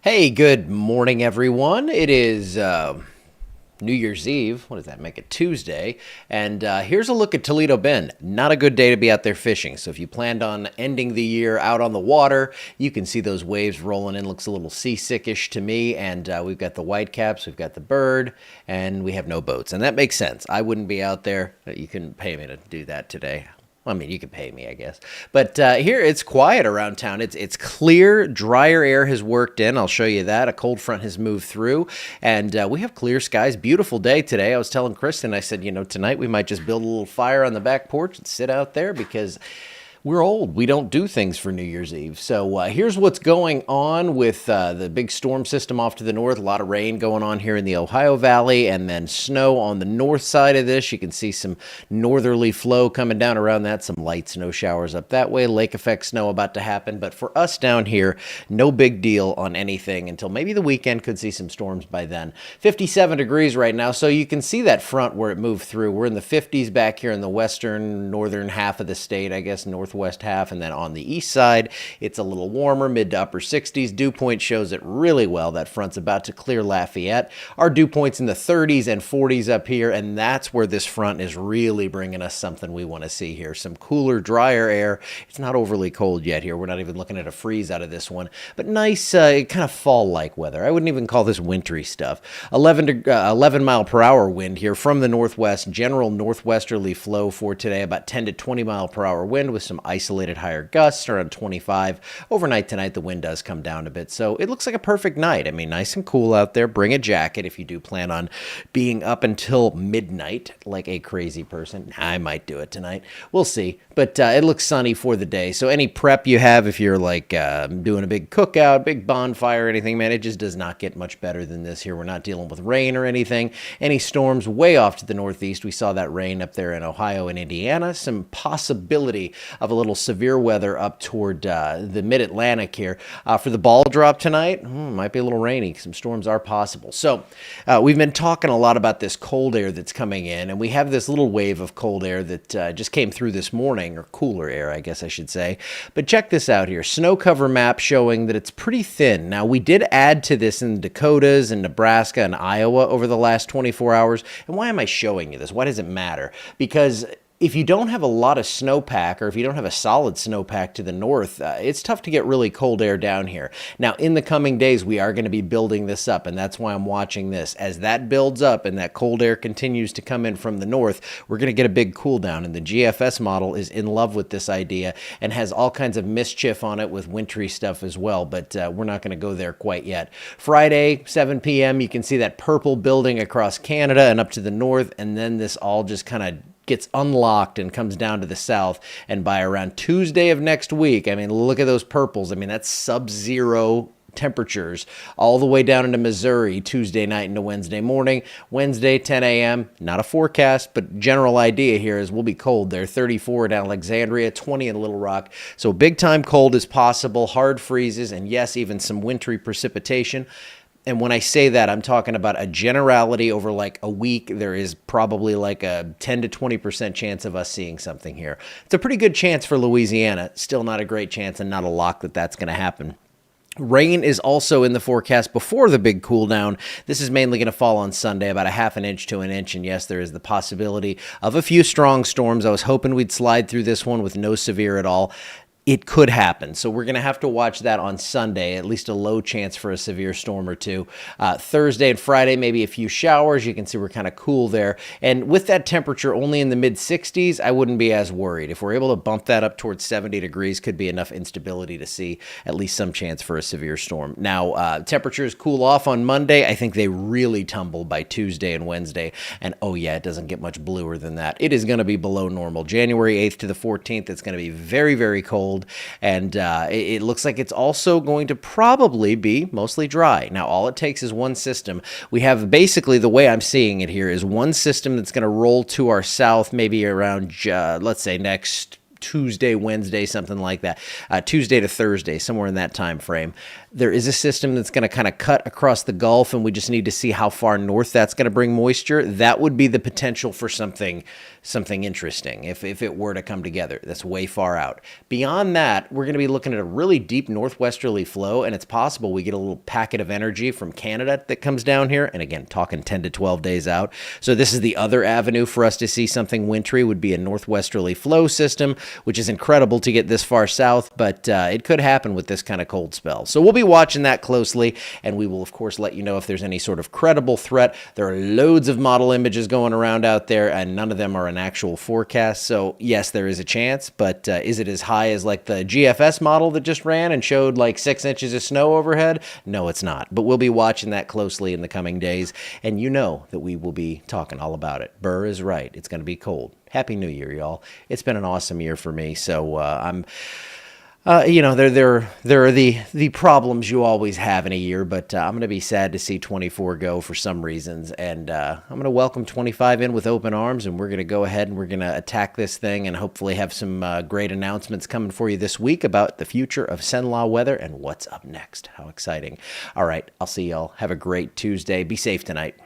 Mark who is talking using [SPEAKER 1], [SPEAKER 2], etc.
[SPEAKER 1] Hey, good morning, everyone. It is New Year's Eve. What does that make it? Tuesday. And here's a look at Toledo Bend. Not a good day to be out there fishing. So if you planned on ending the year out on the water, you can see those waves rolling in. Looks a little seasickish to me. And we've got the whitecaps, we've got the bird, and we have no boats. And that makes sense. I wouldn't be out there. You couldn't pay me to do that today. I mean, you can pay me, I guess. But here it's quiet around town. It's clear, drier air has worked in. I'll show you that. A cold front has moved through, and we have clear skies. Beautiful day today. I was telling Kristen, I said, tonight we might just build a little fire on the back porch and sit out there because we're old. We don't do things for New Year's Eve. So here's what's going on with the big storm system off to the north. A lot of rain going on here in the Ohio Valley, and then snow on the north side of this. You can see some northerly flow coming down around that. Some light snow showers up that way. Lake effect snow about to happen. But for us down here, no big deal on anything until maybe the weekend. Could see some storms by then. 57 degrees right now. So you can see that front where it moved through. We're in the 50s back here in the western, northern half of the state, I guess, northwest half, and then on the east side it's a little warmer, mid to upper 60s. Dew point shows it really well. That front's about to clear Lafayette. Our dew points in the 30s and 40s up here, and that's where this front is really bringing us something we want to see here. Some cooler, drier air. It's not overly cold yet here. We're not even looking at a freeze out of this one, but nice kind of fall-like weather. I wouldn't even call this wintry stuff. 11 mile per hour wind here from the northwest. General northwesterly flow for today, about 10 to 20 mile per hour wind with some isolated higher gusts around 25. Overnight tonight, the wind does come down a bit, so it looks like a perfect night. I mean, nice and cool out there. Bring a jacket if you do plan on being up until midnight like a crazy person. I might do it tonight. We'll see. But it looks sunny for the day, so any prep you have, if you're like doing a big cookout, big bonfire, anything, man, it just does not get much better than this here. We're not dealing with rain or anything. Any storms way off to the northeast. We saw that rain up there in Ohio and Indiana. Some possibility of a little severe weather up toward the mid-Atlantic here. For the ball drop tonight, might be a little rainy. Some storms are possible. So we've been talking a lot about this cold air that's coming in, and we have this little wave of cold air that just came through this morning, or cooler air, I guess I should say. But check this out here. Snow cover map showing that it's pretty thin. Now, we did add to this in the Dakotas and Nebraska and Iowa over the last 24 hours. And why am I showing you this? Why does it matter? Because if you don't have a lot of snowpack, or if you don't have a solid snowpack to the north, it's tough to get really cold air down here. Now, in the coming days, we are going to be building this up, and that's why I'm watching this. As that builds up and that cold air continues to come in from the north, we're going to get a big cool down, and the GFS model is in love with this idea and has all kinds of mischief on it with wintry stuff as well, but we're not going to go there quite yet. Friday, 7 p.m., you can see that purple building across Canada and up to the north, and then this all just kind of gets unlocked and comes down to the south. And by around Tuesday of next week, I mean, look at those purples. I mean, that's sub-zero temperatures all the way down into Missouri Tuesday night into Wednesday morning. Wednesday, 10 a.m., not a forecast, but general idea here is we'll be cold there. 34 at Alexandria, 20 in Little Rock. So big time cold is possible, hard freezes, and yes, even some wintry precipitation. And when I say that, I'm talking about a generality over like a week. There is probably like a 10 to 20% chance of us seeing something here. It's a pretty good chance for Louisiana. Still not a great chance and not a lock that that's going to happen. Rain is also in the forecast before the big cool down. This is mainly going to fall on Sunday, about a half an inch to an inch. And yes, there is the possibility of a few strong storms. I was hoping we'd slide through this one with no severe at all. It could happen. So we're going to have to watch that on Sunday, at least a low chance for a severe storm or two. Thursday and Friday, maybe a few showers. You can see we're kind of cool there. And with that temperature only in the mid-60s, I wouldn't be as worried. If we're able to bump that up towards 70 degrees, could be enough instability to see at least some chance for a severe storm. Now, temperatures cool off on Monday. I think they really tumble by Tuesday and Wednesday. And oh yeah, it doesn't get much bluer than that. It is going to be below normal. January 8th to the 14th, it's going to be very, very cold. And it looks like it's also going to probably be mostly dry. Now, all it takes is one system. We have basically, the way I'm seeing it here, is one system that's going to roll to our south maybe around, let's say, next Tuesday, Wednesday, something like that. Tuesday to Thursday, somewhere in that time frame. There is a system that's going to kind of cut across the Gulf, and we just need to see how far north that's going to bring moisture. That would be the potential for something interesting if it were to come together. That's way far out. Beyond that, we're going to be looking at a really deep northwesterly flow, and it's possible we get a little packet of energy from Canada that comes down here. And again, talking 10 to 12 days out. So this is the other avenue for us to see something wintry, would be a northwesterly flow system, which is incredible to get this far south, but it could happen with this kind of cold spell. So we'll be watching that closely, and we will, of course, let you know if there's any sort of credible threat. There are loads of model images going around out there, and none of them are an actual forecast. So yes, there is a chance, but is it as high as like the GFS model that just ran and showed like 6 inches of snow overhead? No, it's not. But we'll be watching that closely in the coming days, and you know that we will be talking all about it. Burr is right. It's going to be cold. Happy New Year, y'all. It's been an awesome year for me, so I'm... there are the problems you always have in a year, but I'm going to be sad to see 24 go for some reasons, and I'm going to welcome 25 in with open arms, and we're going to go ahead and we're going to attack this thing and hopefully have some great announcements coming for you this week about the future of Cenla weather and what's up next. How exciting. All right, I'll see y'all. Have a great Tuesday. Be safe tonight.